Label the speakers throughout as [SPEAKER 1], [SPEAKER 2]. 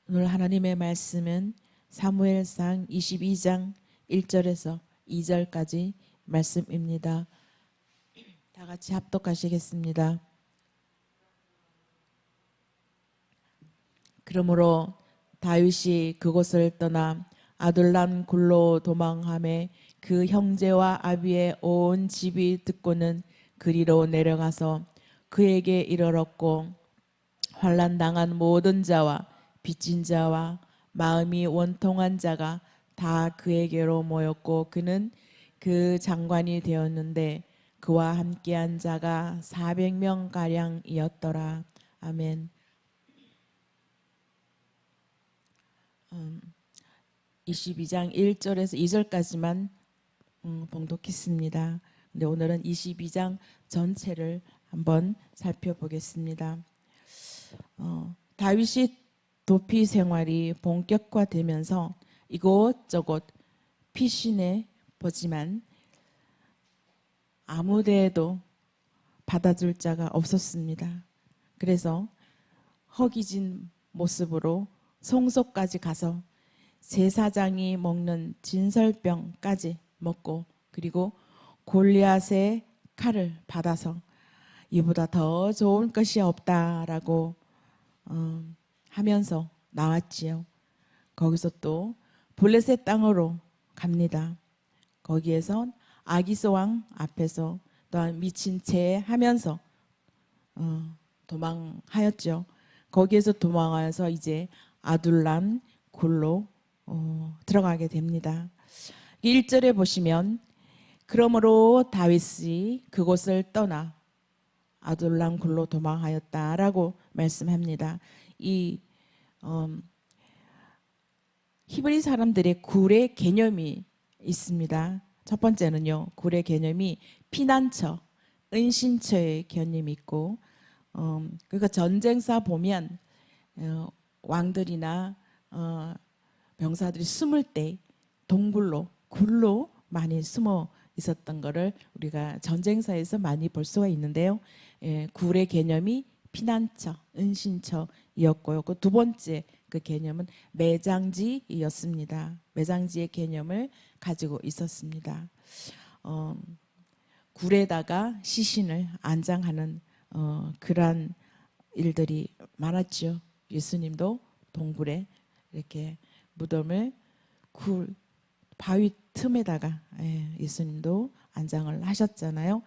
[SPEAKER 1] 오늘 하나님의 말씀은 사무엘상 22장 1절에서 2절까지 말씀입니다. 다 같이 합독하시겠습니다. 그러므로 다윗이 그곳을 떠나 아둘람 굴로 도망하매 그 형제와 아비의 온 집이 듣고는 그리로 내려가서 그에게 이르렀고, 환난 당한 모든 자와 빚진 자와 마음이 원통한 자가 다 그에게로 모였고, 그는 그 장관이 되었는데 그와 함께한 자가 400명 가량이었더라. 아멘. 22장 1절에서 2절까지만 봉독했습니다. 근데 오늘은 22장 전체를 한번 살펴보겠습니다. 다윗이 도피 생활이 본격화되면서 이곳저곳 피신해 보지만 아무 데에도 받아줄 자가 없었습니다. 그래서 허기진 모습으로 성소까지 가서 제사장이 먹는 진설병까지 먹고, 그리고 골리앗의 칼을 받아서 이보다 더 좋은 것이 없다라고 하면서 나왔지요. 거기서 또 블레셋 땅으로 갑니다. 거기에서 아기스 왕 앞에서 또한 미친 채 하면서 도망하였죠. 거기에서 도망하여서 이제 아둘람 굴로 들어가게 됩니다. 1절에 보시면 그러므로 다윗이 그곳을 떠나 아둘람 굴로 도망하였다라고 말씀합니다. 이 히브리 사람들의 굴의 개념이 있습니다. 첫 번째는요, 굴의 개념이 피난처, 은신처의 개념이 있고, 그러니까 전쟁사 보면 왕들이나 병사들이 숨을 때 동굴로, 굴로 많이 숨어 있었던 것을 우리가 전쟁사에서 많이 볼 수가 있는데요. 굴의 개념이 피난처, 은신처였고요. 그 두 번째 그 개념은 매장지였습니다. 매장지의 개념을 가지고 있었습니다. 굴에다가 시신을 안장하는 그러한 일들이 많았죠. 예수님도 동굴에 이렇게 무덤을 바위 틈에다가 예수님도 안장을 하셨잖아요.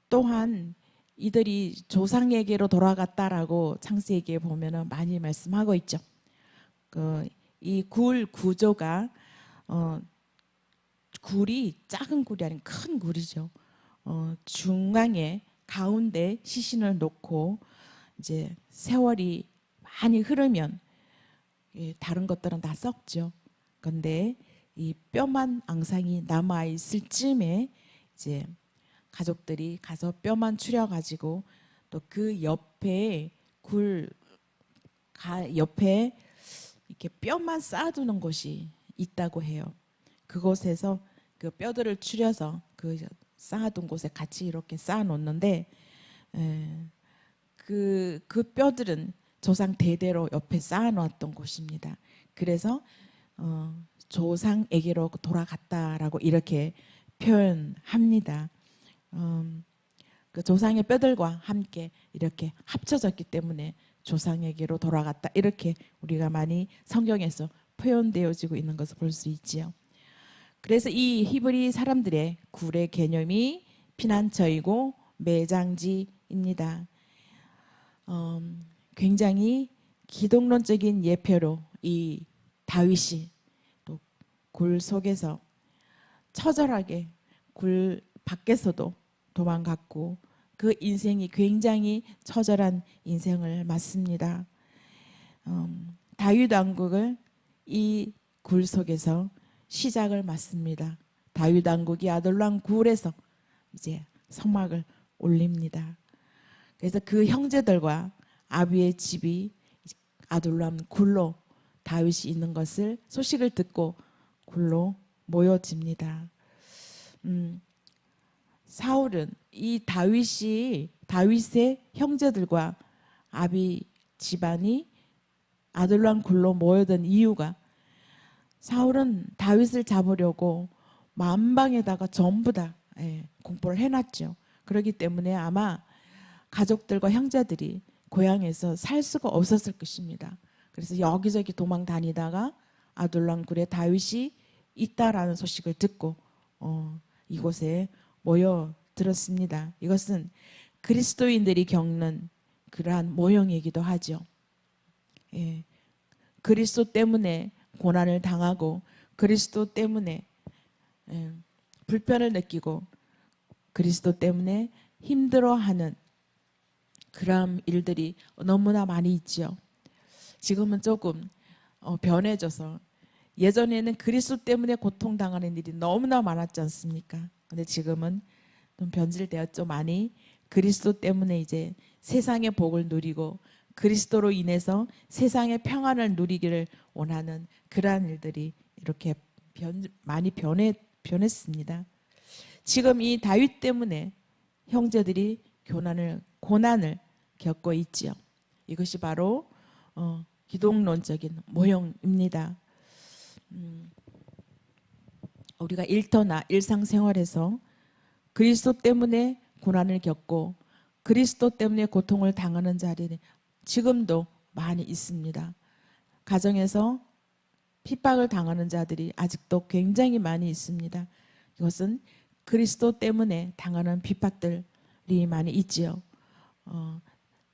[SPEAKER 1] 또한 이들이 조상에게로 돌아갔다라고 창세기에 보면은 많이 말씀하고 있죠. 이 굴 구조가 굴이 작은 굴이 아닌 큰 굴이죠. 중앙에 가운데 시신을 놓고 이제 세월이 많이 흐르면 다른 것들은 다 썩죠. 그런데 이 뼈만 앙상이 남아 있을 쯤에 이제 가족들이 가서 뼈만 추려가지고 또 그 옆에 옆에 이렇게 뼈만 쌓아두는 곳이 있다고 해요. 그곳에서 그 뼈들을 추려서 그 쌓아둔 곳에 같이 이렇게 쌓아놓는데 그 뼈들은 조상 대대로 옆에 쌓아놓았던 곳입니다. 그래서 조상에게로 돌아갔다라고 이렇게 표현합니다. 그 조상의 뼈들과 함께 이렇게 합쳐졌기 때문에 조상에게로 돌아갔다, 이렇게 우리가 많이 성경에서 표현되어지고 있는 것을 볼 수 있지요. 그래서 이 히브리 사람들의 굴의 개념이 피난처이고 매장지입니다. 굉장히 기독론적인 예표로 이 다윗이 또 굴 속에서 처절하게 굴 밖에서도 도망갔고, 그 인생이 굉장히 처절한 인생을 맞습니다. 다윗 왕국을 이 굴 속에서 시작을 맞습니다. 다윗 왕국이 아둘람 굴에서 이제 성막을 올립니다. 그래서 그 형제들과 아비의 집이 아둘람 굴로 다윗이 있는 것을 소식을 듣고 굴로 모여집니다. 사울은 이 다윗의 형제들과 아비 집안이 아둘람 굴로 모여든 이유가 사울은 다윗을 잡으려고 만방에다가 전부 다 공포를 해놨죠. 그렇기 때문에 아마 가족들과 형제들이 고향에서 살 수가 없었을 것입니다. 그래서 여기저기 도망 다니다가 아둘람 굴에 다윗이 있다라는 소식을 듣고 이곳에 모여들었습니다. 이것은 그리스도인들이 겪는 그러한 모형이기도 하죠. 예, 그리스도 때문에 고난을 당하고 그리스도 때문에 불편을 느끼고 그리스도 때문에 힘들어하는 그런 일들이 너무나 많이 있죠. 지금은 조금 변해져서 예전에는 그리스도 때문에 고통당하는 일이 너무나 많았지 않습니까? 근데 지금은 좀 변질되었죠. 많이 그리스도 때문에 이제 세상의 복을 누리고 그리스도로 인해서 세상의 평안을 누리기를 원하는 그러한 일들이 이렇게 많이 변했습니다. 지금 이 다윗 때문에 형제들이 고난을 겪고 있지요. 이것이 바로 기독론적인 모형입니다. 우리가 일터나 일상생활에서 그리스도 때문에 고난을 겪고 그리스도 때문에 고통을 당하는 자리는 지금도 많이 있습니다. 가정에서 핍박을 당하는 자들이 아직도 굉장히 많이 있습니다. 이것은 그리스도 때문에 당하는 핍박들이 많이 있지요.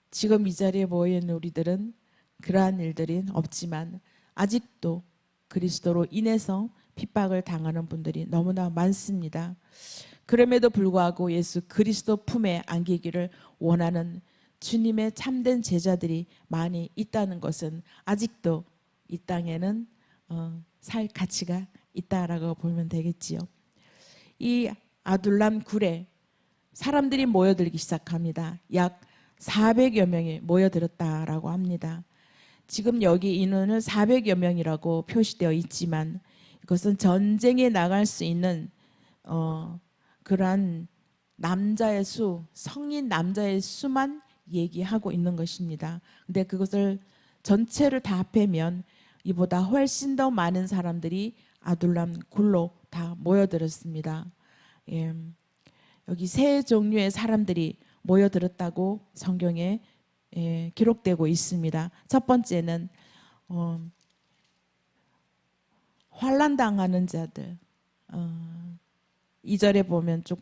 [SPEAKER 1] 지금 이 자리에 모여있는 우리들은 그러한 일들이 없지만 아직도 그리스도로 인해서 핍박을 당하는 분들이 너무나 많습니다. 그럼에도 불구하고 예수 그리스도 품에 안기기를 원하는 주님의 참된 제자들이 많이 있다는 것은 아직도 이 땅에는 살 가치가 있다라고 보면 되겠지요. 이 아둘람 굴에 사람들이 모여들기 시작합니다. 약 400여 명이 모여들었다라고 합니다. 지금 여기 인원을 400여 명이라고 표시되어 있지만 이것은 전쟁에 나갈 수 있는 그러한 남자의 수, 성인 남자의 수만 얘기하고 있는 것입니다. 근데 그것을 전체를 다 합하면 이보다 훨씬 더 많은 사람들이 아둘람 굴로 다 모여들었습니다. 여기 세 종류의 사람들이 모여들었다고 성경에 기록되고 있습니다. 첫 번째는 환난당하는 자들. 2절에 보면 쭉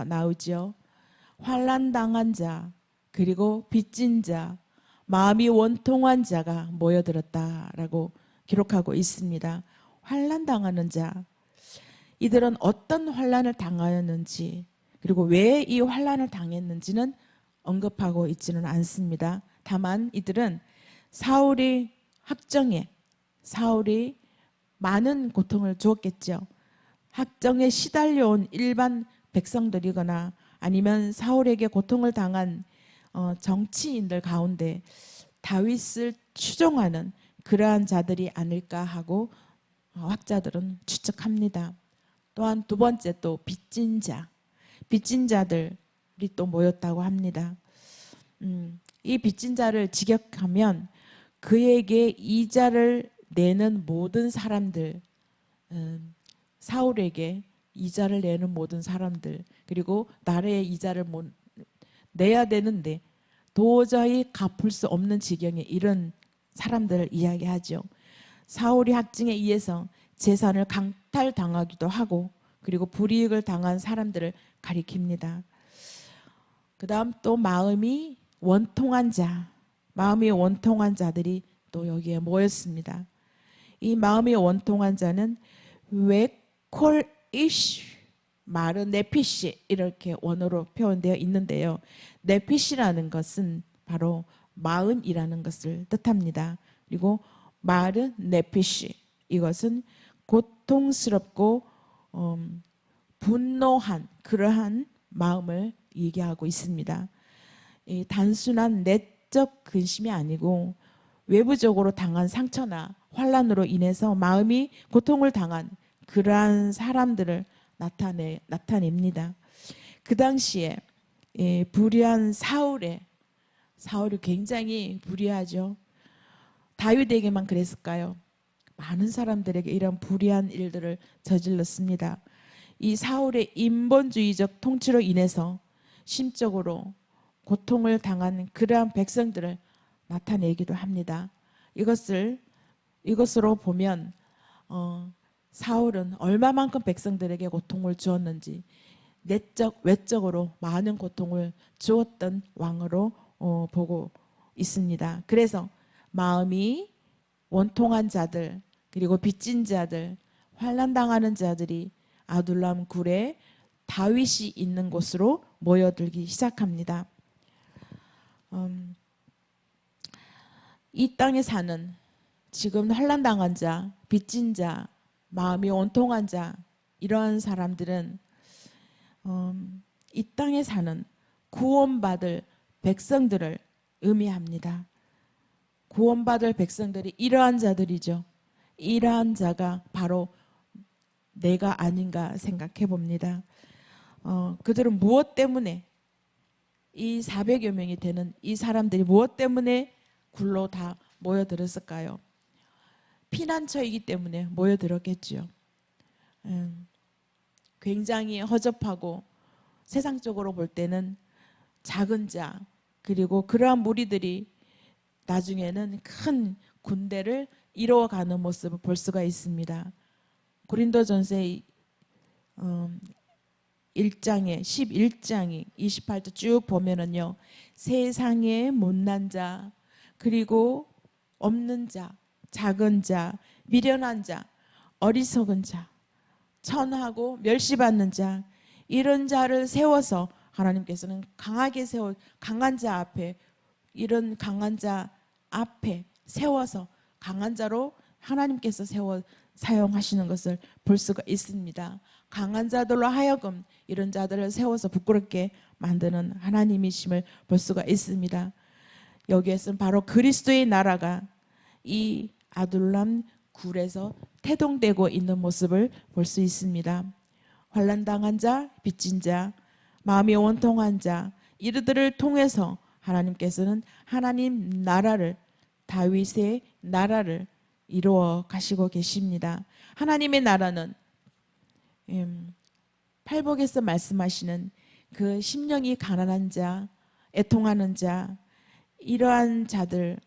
[SPEAKER 1] 나오죠. 환난당한 자, 그리고 빚진 자, 마음이 원통한 자가 모여들었다라고 기록하고 있습니다. 환난당하는 자, 이들은 어떤 환난을 당하였는지 그리고 왜 이 환난을 당했는지는 언급하고 있지는 않습니다. 다만 이들은 사울이 많은 고통을 주었겠죠. 학정에 시달려온 일반 백성들이거나 아니면 사울에게 고통을 당한 정치인들 가운데 다윗을 추종하는 그러한 자들이 아닐까 하고 학자들은 추측합니다. 또한 두 번째 또 빚진 자들이 또 모였다고 합니다. 이 빚진 자를 직역하면 그에게 이자를 내는 모든 사람들, 사울에게 이자를 내는 모든 사람들, 그리고 나라의 이자를 내야 되는데 도저히 갚을 수 없는 지경에 이른 사람들을 이야기하죠. 사울이 학증에 의해서 재산을 강탈당하기도 하고 그리고 불이익을 당한 사람들을 가리킵니다. 그 다음 또 마음이 원통한 자들이 또 여기에 모였습니다. 이 마음이 원통한 자는 웨콜 이쉬 마르 네피시 이렇게 원어로 표현되어 있는데요. 네피시라는 것은 바로 마음이라는 것을 뜻합니다. 그리고 마르 네피시 이것은 고통스럽고 분노한 그러한 마음을 얘기하고 있습니다. 단순한 내적 근심이 아니고 외부적으로 당한 상처나 환난으로 인해서 마음이 고통을 당한 그러한 사람들을 나타냅니다. 그 당시에 불의한 사울이 굉장히 불의하죠. 다윗에게만 그랬을까요? 많은 사람들에게 이런 불의한 일들을 저질렀습니다. 이 사울의 인본주의적 통치로 인해서 심적으로 고통을 당한 그러한 백성들을 나타내기도 합니다. 이것으로 보면 사울은 얼마만큼 백성들에게 고통을 주었는지 내적 외적으로 많은 고통을 주었던 왕으로 보고 있습니다. 그래서 마음이 원통한 자들 그리고 빚진 자들 환난당하는 자들이 아둘람 굴에 다윗이 있는 곳으로 모여들기 시작합니다. 이 땅에 사는 지금 환난당한 자, 빚진 자, 마음이 원통한 자 이러한 사람들은 이 땅에 사는 구원받을 백성들을 의미합니다. 구원받을 백성들이 이러한 자들이죠. 이러한 자가 바로 내가 아닌가 생각해 봅니다. 그들은 무엇 때문에 이 400여 명이 되는 이 사람들이 무엇 때문에 굴로 다 모여들었을까요? 피난처이기 때문에 모여들었겠죠. 굉장히 허접하고 세상적으로 볼 때는 작은 자 그리고 그러한 무리들이 나중에는 큰 군대를 이루어가는 모습을 볼 수가 있습니다. 고린도전서 1장에 11장이 28절 쭉 보면은요. 세상의 못난 자 그리고 없는 자 작은 자 미련한 자 어리석은 자 천하고 멸시받는 자 이런 자를 세워서 하나님께서는 강한 자 앞에 이런 강한 자 앞에 세워서 강한 자로 하나님께서 사용하시는 것을 볼 수가 있습니다. 강한 자들로 하여금 이런 자들을 세워서 부끄럽게 만드는 하나님이심을 볼 수가 있습니다. 여기에서는 바로 그리스도의 나라가 이 아둘람 굴에서 태동되고 있는 모습을 볼 수 있습니다. 환난당한 자, 빚진 자, 마음이 원통한 자 이들을 통해서 하나님께서는 하나님 나라를 다윗의 나라를 이루어 가시고 계십니다. 하나님의 나라는 팔복에서 말씀하시는 그 심령이 가난한 자, 애통하는 자 이러한 자들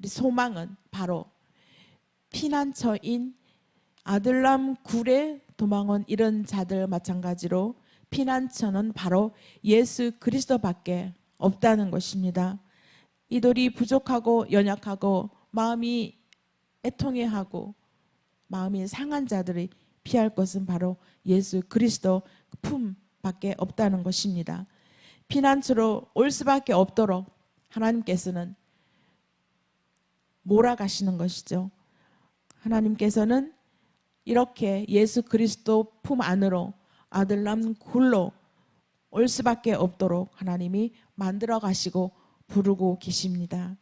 [SPEAKER 1] 소망은 바로 피난처인 아둘람 굴에 도망온 이런 자들 마찬가지로 피난처는 바로 예수 그리스도밖에 없다는 것입니다. 이들이 부족하고 연약하고 마음이 애통해하고 마음이 상한 자들이 피할 것은 바로 예수 그리스도 품밖에 없다는 것입니다. 피난처로 올 수밖에 없도록 하나님께서는 몰아가시는 것이죠. 하나님께서는 이렇게 예수 그리스도 품 안으로 아들남 굴로 올 수밖에 없도록 하나님이 만들어 가시고 부르고 계십니다.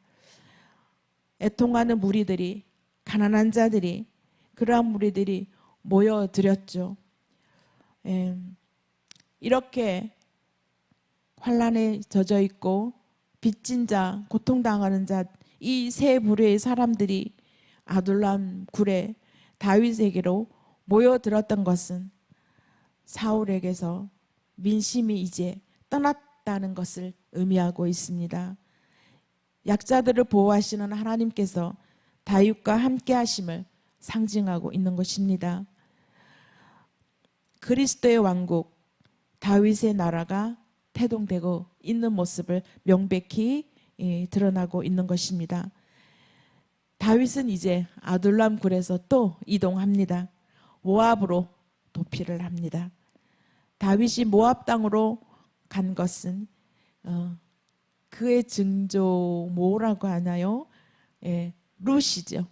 [SPEAKER 1] 애통하는 무리들이 가난한 자들이 그러한 무리들이 모여들었죠. 이렇게 환난에 젖어 있고 빚진 자, 고통당하는 자 이 세 부류의 사람들이 아둘람 굴에 다윗에게로 모여들었던 것은 사울에게서 민심이 이제 떠났다는 것을 의미하고 있습니다. 약자들을 보호하시는 하나님께서 다윗과 함께 하심을 상징하고 있는 것입니다. 그리스도의 왕국 다윗의 나라가 태동되고 있는 모습을 명백히 드러나고 있는 것입니다. 다윗은 이제 아둘람 굴에서 또 이동합니다. 모압으로 도피를 합니다. 다윗이 모압 땅으로 간 것은 그의 증조 뭐라고 하나요? 룻이죠.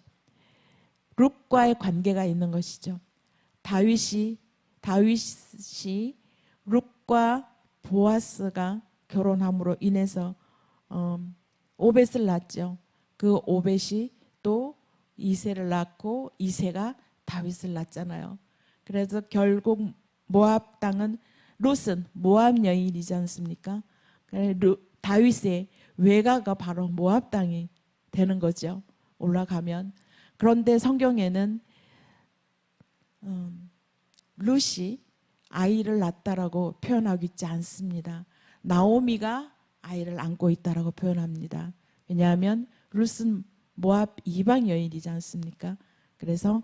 [SPEAKER 1] 룻과의 관계가 있는 것이죠. 다윗이 룻과 보아스가 결혼함으로 인해서 오벳을 낳았죠. 그 오벳이 또 이새를 낳고 이새가 다윗을 낳았잖아요. 그래서 결국 모압 땅은 룻은 모압 여인이지 않습니까? 다윗의 외가가 바로 모압 땅이 되는 거죠. 올라가면, 그런데 성경에는 룻이 아이를 낳았다라고 표현하고 있지 않습니다. 나오미가 아이를 안고 있다라고 표현합니다. 왜냐하면 룻은 모압 이방 여인이지 않습니까? 그래서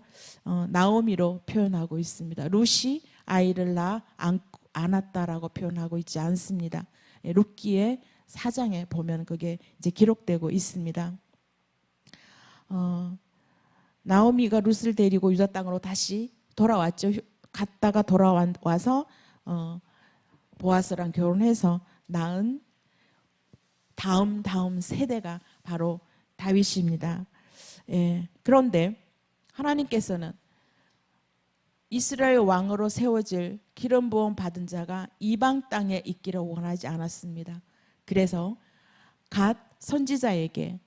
[SPEAKER 1] 나오미로 표현하고 있습니다. 룻이 아이를 낳아 안았다라고 표현하고 있지 않습니다. 룻기의 4장에 보면 그게 이제 기록되고 있습니다. 나오미가 룻을 데리고 유다 땅으로 다시 돌아왔죠. 갔다가 돌아와서 보아스랑 결혼해서 낳은 다음 세대가 바로 다윗입니다. 예, 그런데 하나님께서는 이스라엘 왕으로 세워질 기름 부음 받은 자가 이방 땅에 있기를 원하지 않았습니다. 그래서 갓 선지자에게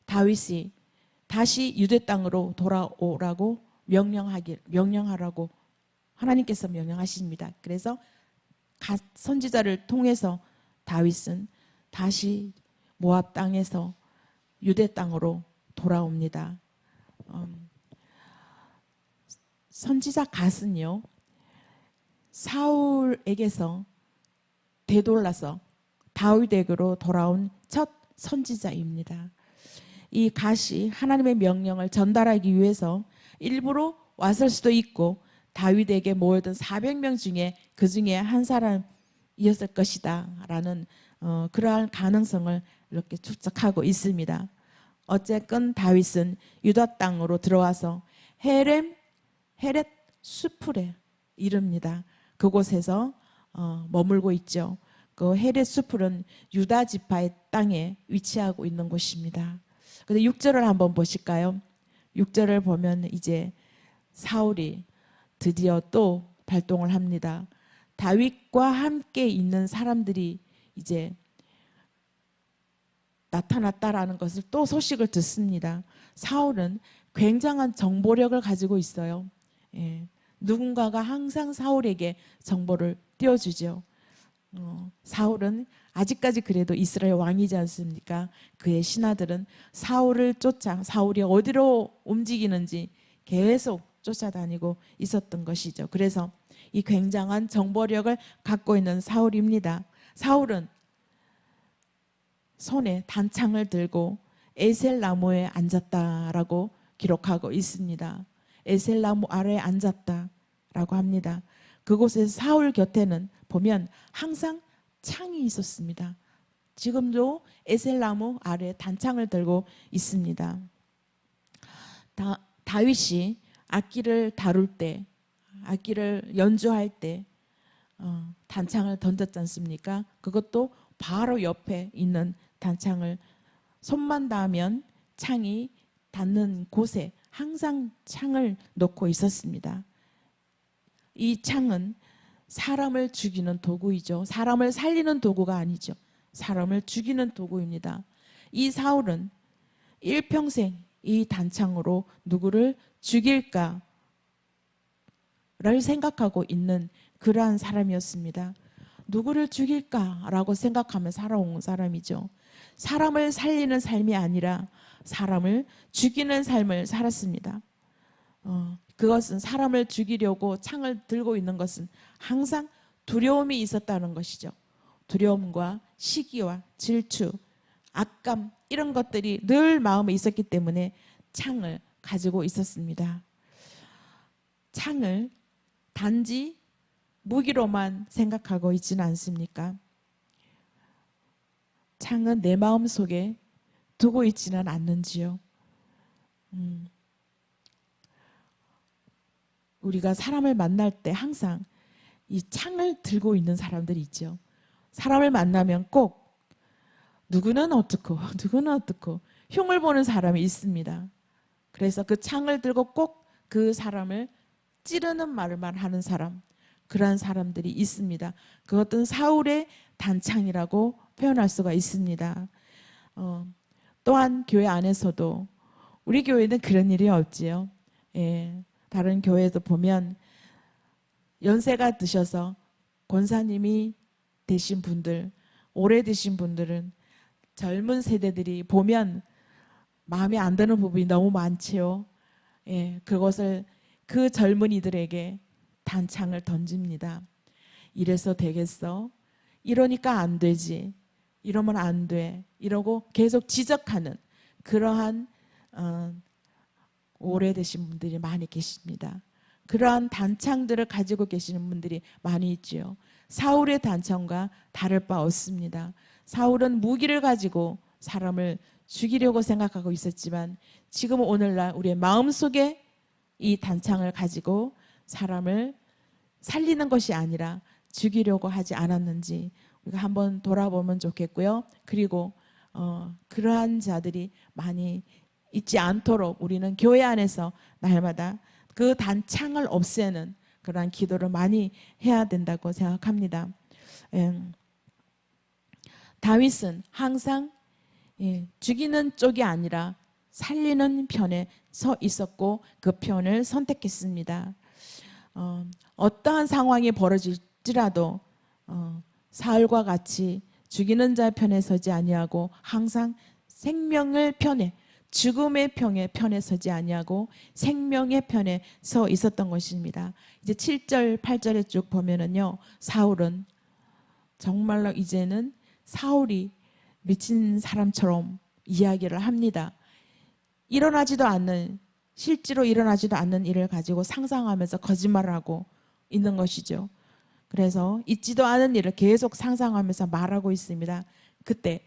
[SPEAKER 1] 다윗이 다시 유대 땅으로 돌아오라고 명령하라고 하나님께서 명령하십니다. 그래서 갓 선지자를 통해서 다윗은 다시 모압 땅에서 유대 땅으로 돌아옵니다. 선지자 갓은요, 사울에게서 되돌라서 다윗에게로 돌아온 첫 선지자입니다. 이 갓이 하나님의 명령을 전달하기 위해서 일부러 왔을 수도 있고 다윗에게 모여든 400명 중에 그 중에 한 사람이었을 것이다 라는 그러한 가능성을 이렇게 추측하고 있습니다. 어쨌건 다윗은 유다 땅으로 들어와서 헤렛 수풀에 이릅니다. 그곳에서 머물고 있죠. 그 헤렛 수풀은 유다 지파의 땅에 위치하고 있는 곳입니다. 근데 6절을 한번 보실까요? 6절을 보면 이제 사울이 드디어 또 발동을 합니다. 다윗과 함께 있는 사람들이 이제 나타났다라는 것을 또 소식을 듣습니다. 사울은 굉장한 정보력을 가지고 있어요. 예, 누군가가 항상 사울에게 정보를 띄워주죠. 사울은 아직까지 그래도 이스라엘 왕이지 않습니까? 그의 신하들은 사울을 쫓아 사울이 어디로 움직이는지 계속 쫓아다니고 있었던 것이죠. 그래서 이 굉장한 정보력을 갖고 있는 사울입니다. 사울은 손에 단창을 들고 에셀 나무에 앉았다라고 기록하고 있습니다. 에셀 나무 아래에 앉았다라고 합니다. 그곳에서 사울 곁에는 보면 항상 창이 있었습니다. 지금도 에셀 나무 아래에 단창을 들고 있습니다. 다윗이 악기를 다룰 때, 악기를 연주할 때 단창을 던졌지 않습니까? 그것도 바로 옆에 있는 단창을 손만 닿으면 창이 닿는 곳에 항상 창을 놓고 있었습니다. 이 창은 사람을 죽이는 도구이죠. 사람을 살리는 도구가 아니죠. 사람을 죽이는 도구입니다. 이 사울은 일평생 이 단창으로 누구를 죽일까를 생각하고 있는 그러한 사람이었습니다. 누구를 죽일까라고 생각하며 살아온 사람이죠. 사람을 살리는 삶이 아니라 사람을 죽이는 삶을 살았습니다. 그것은 사람을 죽이려고 창을 들고 있는 것은 항상 두려움이 있었다는 것이죠. 두려움과 시기와 질투, 악감 이런 것들이 늘 마음에 있었기 때문에 창을 가지고 있었습니다. 창을 단지 무기로만 생각하고 있지는 않습니까? 창은 내 마음 속에 두고 있지는 않는지요. 우리가 사람을 만날 때 항상 이 창을 들고 있는 사람들이 있죠. 사람을 만나면 꼭 누구는 어떻고 누구는 어떻고 흉을 보는 사람이 있습니다. 그래서 그 창을 들고 꼭 그 사람을 찌르는 말만 하는 사람, 그러한 사람들이 있습니다. 그것은 사울의 단창이라고 표현할 수가 있습니다. 또한 교회 안에서도 우리 교회는 그런 일이 없지요. 예, 다른 교회도 보면 연세가 드셔서 권사님이 되신 분들, 오래 되신 분들은 젊은 세대들이 보면 마음에 안 드는 부분이 너무 많지요. 예, 그것을 그 젊은이들에게 단창을 던집니다. 이래서 되겠어? 이러니까 안 되지. 이러면 안 돼. 이러고 계속 지적하는 그러한 오래되신 분들이 많이 계십니다. 그러한 단창들을 가지고 계시는 분들이 많이 있지요. 사울의 단창과 다를 바 없습니다. 사울은 무기를 가지고 사람을 죽이려고 생각하고 있었지만 지금 오늘날 우리의 마음속에 이 단창을 가지고 사람을 살리는 것이 아니라 죽이려고 하지 않았는지 우리가 한번 돌아보면 좋겠고요. 그리고 그러한 자들이 많이 있지 않도록 우리는 교회 안에서 날마다 그 단창을 없애는 그러한 기도를 많이 해야 된다고 생각합니다. 다윗은 항상 죽이는 쪽이 아니라 살리는 편에 서 있었고 그 편을 선택했습니다. 어떠한 상황이 벌어질지라도 사울과 같이 죽이는 자 편에 서지 아니하고 항상 생명을 편에 죽음의 편에 서지 아니하고 생명의 편에 서 있었던 것입니다. 이제 7절 8절에 쭉 보면은요. 사울은 정말로 이제는 사울이 미친 사람처럼 이야기를 합니다. 일어나지도 않는 실제로 일어나지도 않는 일을 가지고 상상하면서 거짓말을 하고 있는 것이죠. 그래서 있지도 않은 일을 계속 상상하면서 말하고 있습니다. 그때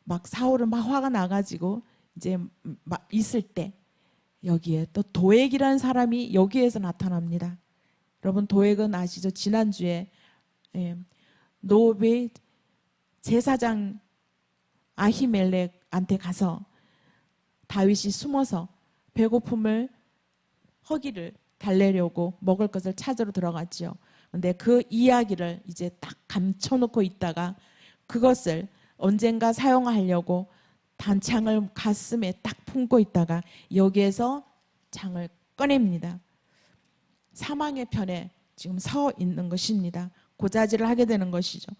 [SPEAKER 1] 막 사울은 막 화가 나가지고 이제 막 있을 때 여기에 또 도액이라는 사람이 여기에서 나타납니다. 여러분 도액은 아시죠? 지난주에 노비 제사장 아히멜렉한테 가서 다윗이 숨어서 배고픔을 허기를 달래려고 먹을 것을 찾으러 들어갔지요. 그런데 그 이야기를 이제 딱 감춰놓고 있다가 그것을 언젠가 사용하려고 단창을 가슴에 딱 품고 있다가 여기에서 창을 꺼냅니다. 사망의 편에 지금 서 있는 것입니다. 고자질을 하게 되는 것이죠.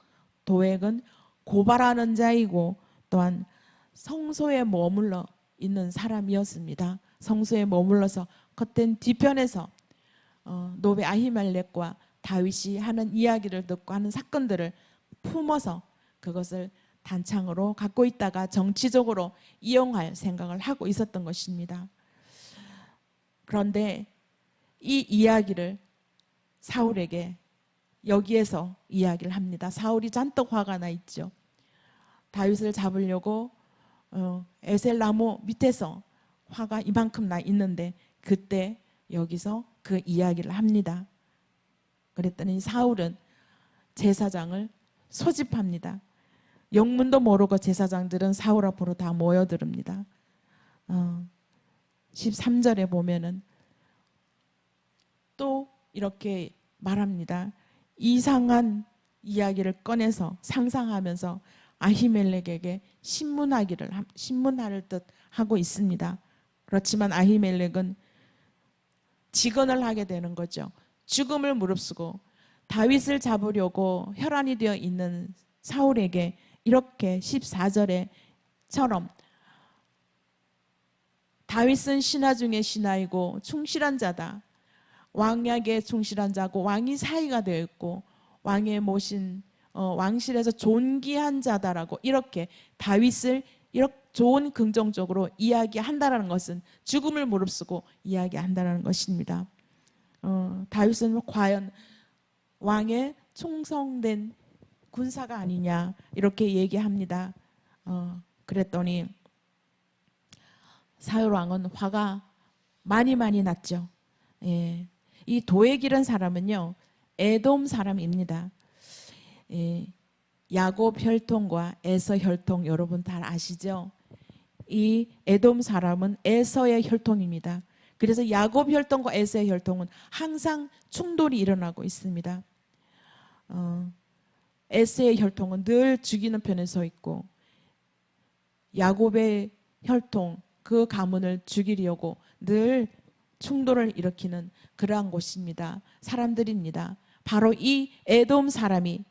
[SPEAKER 1] 도액은 고발하는 자이고 또한 성소에 머물러 있는 사람이었습니다. 성소에 머물러서 겉된 뒤편에서 노베 아히멜렉과 다윗이 하는 이야기를 듣고 하는 사건들을 품어서 그것을 단창으로 갖고 있다가 정치적으로 이용할 생각을 하고 있었던 것입니다. 그런데 이 이야기를 사울에게 여기에서 이야기를 합니다. 사울이 잔뜩 화가 나 있죠. 다윗을 잡으려고 에셀 나무 밑에서 화가 이만큼 나 있는데 그때 여기서 그 이야기를 합니다. 그랬더니 사울은 제사장을 소집합니다. 영문도 모르고 제사장들은 사울 앞으로 다 모여듭니다. 13절에 보면은 또 이렇게 말합니다. 이상한 이야기를 꺼내서 상상하면서 아히멜렉에게 신문할 듯 하고 있습니다. 그렇지만 아히멜렉은 직언을 하게 되는 거죠. 죽음을 무릅쓰고 다윗을 잡으려고 혈안이 되어 있는 사울에게 이렇게 14절에처럼 다윗은 신하 중에 신하이고 충실한 자다. 왕에게 충실한 자고 왕이 사이가 되어 있고 왕의 모신 왕실에서 존귀한 자다라고 이렇게 다윗을 이렇게 좋은 긍정적으로 이야기한다라는 것은 죽음을 무릅쓰고 이야기한다라는 것입니다. 다윗은 과연 왕의 충성된 군사가 아니냐 이렇게 얘기합니다. 그랬더니 사울 왕은 화가 많이 났죠. 예. 이 도액이라는 사람은요 에돔 사람입니다. 야곱 혈통과 에서 혈통 여러분 다 아시죠? 이 에돔 사람은 에서의 혈통입니다. 그래서 야곱 혈통과 에서의 혈통은 항상 충돌이 일어나고 있습니다. 에서의 혈통은 늘 죽이는 편에 서 있고 야곱의 혈통 그 가문을 죽이려고 늘 충돌을 일으키는 그러한 곳입니다. 사람들입니다. 바로 이 에돔 사람이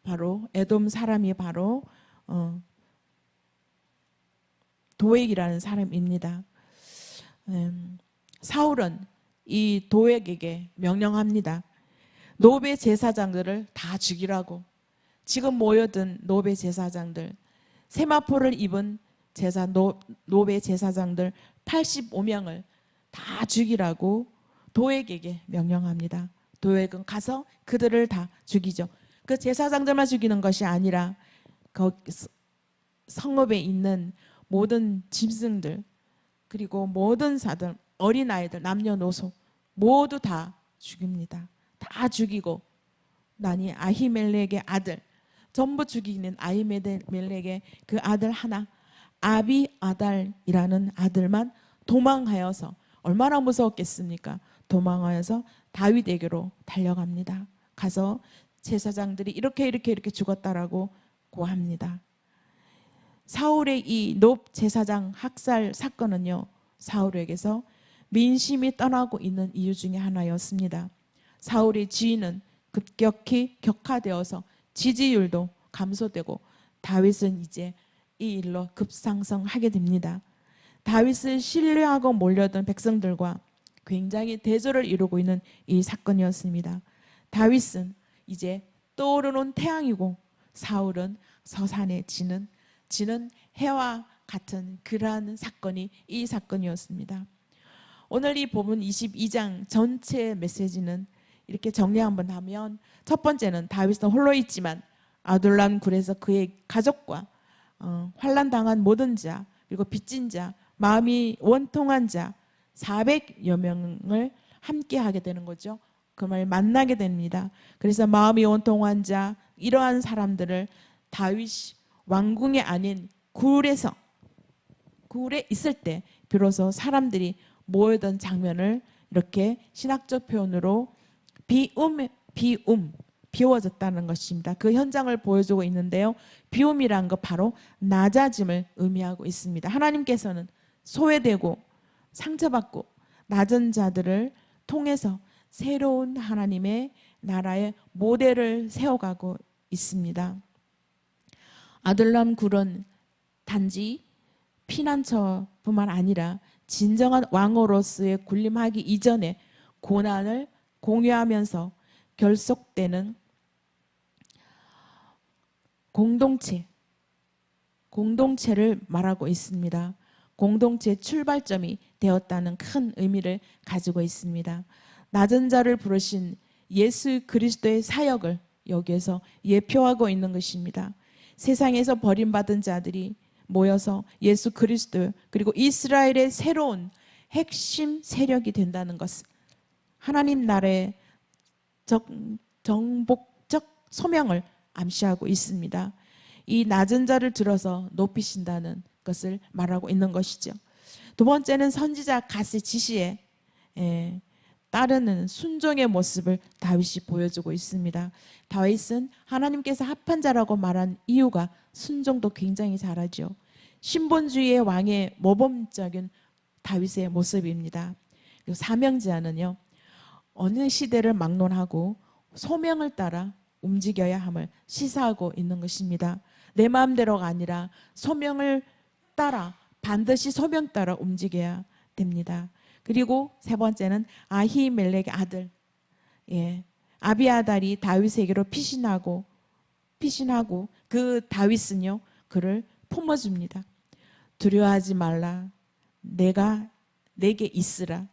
[SPEAKER 1] 바로 도액이라는 사람입니다. 사울은 이 도액에게 명령합니다. 노베 제사장들을 다 죽이라고. 지금 모여든 노베 제사장들, 세마포를 입은 노베 제사장들 85명을 다 죽이라고 도액에게 명령합니다. 도액은 가서 그들을 다 죽이죠. 그 제사장들만 죽이는 것이 아니라 성읍에 있는 모든 짐승들, 그리고 모든 사들, 어린아이들, 남녀노소 모두 다 죽입니다. 다 죽이고 나니 아히멜렉의 아들, 전부 죽이는 아히멜렉의 그 아들 하나, 아비아달이라는 아들만 도망하여서, 얼마나 무서웠겠습니까? 도망하여서 다윗에게로 달려갑니다. 가서 제사장들이 이렇게 죽었다라고 고합니다. 사울의 이 높 제사장 학살 사건은요, 사울에게서 민심이 떠나고 있는 이유 중에 하나였습니다. 사울의 지위는 급격히 격하되어서 지지율도 감소되고 다윗은 이제 이 일로 급상승하게 됩니다. 다윗을 신뢰하고 몰려든 백성들과 굉장히 대조를 이루고 있는 이 사건이었습니다. 다윗은 이제 떠오르는 태양이고 사울은 서산에 지는 해와 같은 그러한 사건이 이 사건이었습니다. 오늘 이 본문 22장 전체 메시지는 이렇게 정리 한번 하면, 첫 번째는 다윗은 홀로 있지만 아둘람 굴에서 그의 가족과 환난당한 모든 자, 그리고 빚진 자, 마음이 원통한 자 400여 명을 함께 하게 되는 거죠. 그 말 만나게 됩니다. 그래서 마음이 원통한 자, 이러한 사람들을 다윗이 왕궁이 아닌 굴에 있을 때 비로소 사람들이 모이던 장면을 이렇게 신학적 표현으로 비워졌다는 것입니다. 그 현장을 보여주고 있는데요. 비움이란 것 바로 낮아짐을 의미하고 있습니다. 하나님께서는 소외되고 상처받고 낮은 자들을 통해서 새로운 하나님의 나라의 모델을 세워가고 있습니다. 아둘람 굴은 단지 피난처뿐만 아니라 진정한 왕으로서의 군림하기 이전에 고난을 공유하면서 결속되는 공동체를 말하고 있습니다. 공동체의 출발점이 되었다는 큰 의미를 가지고 있습니다. 낮은 자를 부르신 예수 그리스도의 사역을 여기에서 예표하고 있는 것입니다. 세상에서 버림받은 자들이 모여서 예수 그리스도, 그리고 이스라엘의 새로운 핵심 세력이 된다는 것을, 하나님 나라의 정복적 소명을 암시하고 있습니다. 이 낮은 자를 들어서 높이신다는 것을 말하고 있는 것이죠. 두 번째는 선지자 갓의 지시에 따르는 순종의 모습을 다윗이 보여주고 있습니다. 다윗은 하나님께서 합한 자라고 말한 이유가 순종도 굉장히 잘하죠. 신본주의의 왕의 모범적인 다윗의 모습입니다. 사명자는요, 어느 시대를 막론하고 소명을 따라 움직여야 함을 시사하고 있는 것입니다. 내 마음대로가 아니라 소명을 따라, 반드시 소명 따라 움직여야 됩니다. 그리고 세 번째는 아히멜렉의 아들, 아비아달이 다윗에게로 피신하고 그 다윗은요, 그를 품어줍니다. 두려워하지 말라, 내게 있으라,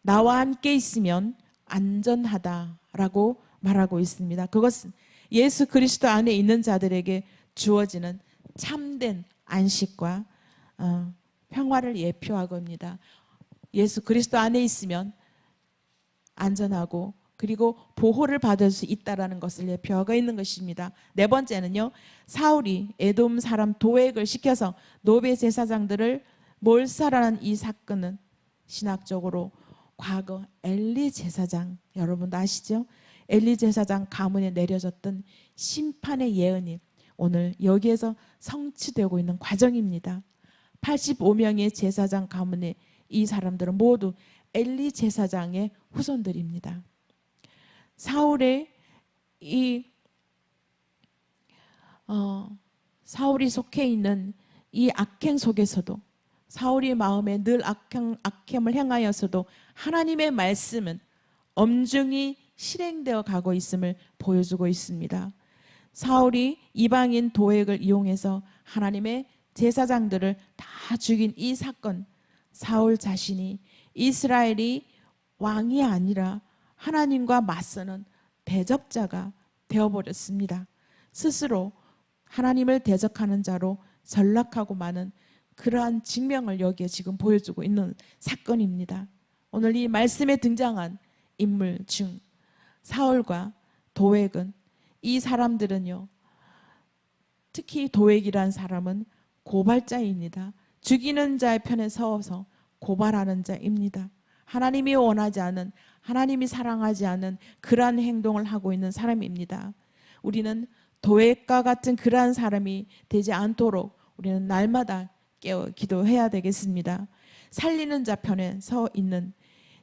[SPEAKER 1] 나와 함께 있으면 안전하다라고 말하고 있습니다. 그것은 예수 그리스도 안에 있는 자들에게 주어지는 참된 안식과 평화를 예표하고 입니다. 예수 그리스도 안에 있으면 안전하고 그리고 보호를 받을 수 있다라는 것을 예표하고 있는 것입니다. 네 번째는요, 사울이 에돔 사람 도액을 시켜서 노베 제사장들을 몰살하는 이 사건은 신학적으로 과거 엘리 제사장, 여러분도 아시죠? 엘리 제사장 가문에 내려졌던 심판의 예언이 오늘 여기에서 성취되고 있는 과정입니다. 85명의 제사장 가문의 이 사람들은 모두 엘리 제사장의 후손들입니다. 사울이 속해 있는 이 악행 속에서도 사울이 마음에 늘 악행을 행하여서도 하나님의 말씀은 엄중히 실행되어 가고 있음을 보여주고 있습니다. 사울이 이방인 도액을 이용해서 하나님의 제사장들을 다 죽인 이 사건, 사울 자신이 이스라엘이 왕이 아니라 하나님과 맞서는 대적자가 되어버렸습니다. 스스로 하나님을 대적하는 자로 전락하고 마는 그러한 직면을 여기에 지금 보여주고 있는 사건입니다. 오늘 이 말씀에 등장한 인물 중 사울과 도액은, 이 사람들은요, 특히 도액이란 사람은 고발자입니다. 죽이는 자의 편에 서서 고발하는 자입니다. 하나님이 원하지 않은, 하나님이 사랑하지 않은 그러한 행동을 하고 있는 사람입니다. 우리는 도액과 같은 그러한 사람이 되지 않도록 우리는 날마다 깨어 기도해야 되겠습니다. 살리는 자 편에 서 있는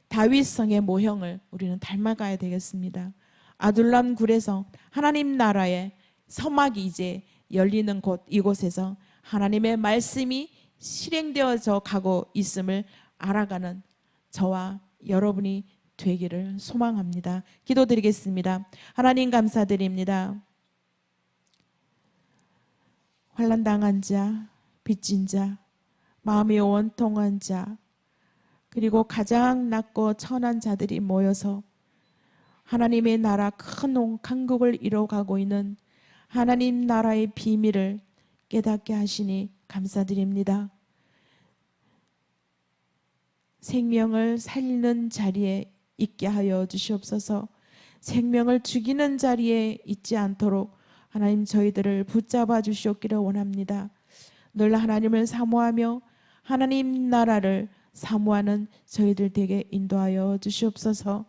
[SPEAKER 1] 다윗성의 모형을 우리는 닮아가야 되겠습니다. 아둘람 굴에서 하나님 나라의 서막이 이제 열리는 곳, 이곳에서 하나님의 말씀이 실행되어져 가고 있음을 알아가는 저와 여러분이 되기를 소망합니다. 기도드리겠습니다. 하나님 감사드립니다. 환난당한 자, 빚진 자, 마음이 원통한 자, 그리고 가장 낮고 천한 자들이 모여서 하나님의 나라 큰 강국을 이뤄가고 있는 하나님 나라의 비밀을 깨닫게 하시니 감사드립니다. 생명을 살리는 자리에 있게 하여 주시옵소서. 생명을 죽이는 자리에 있지 않도록 하나님 저희들을 붙잡아 주시옵기를 원합니다. 늘 하나님을 사모하며 하나님 나라를 사모하는 저희들 되게 인도하여 주시옵소서.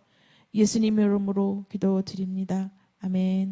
[SPEAKER 1] 예수님 이름으로 기도드립니다. 아멘.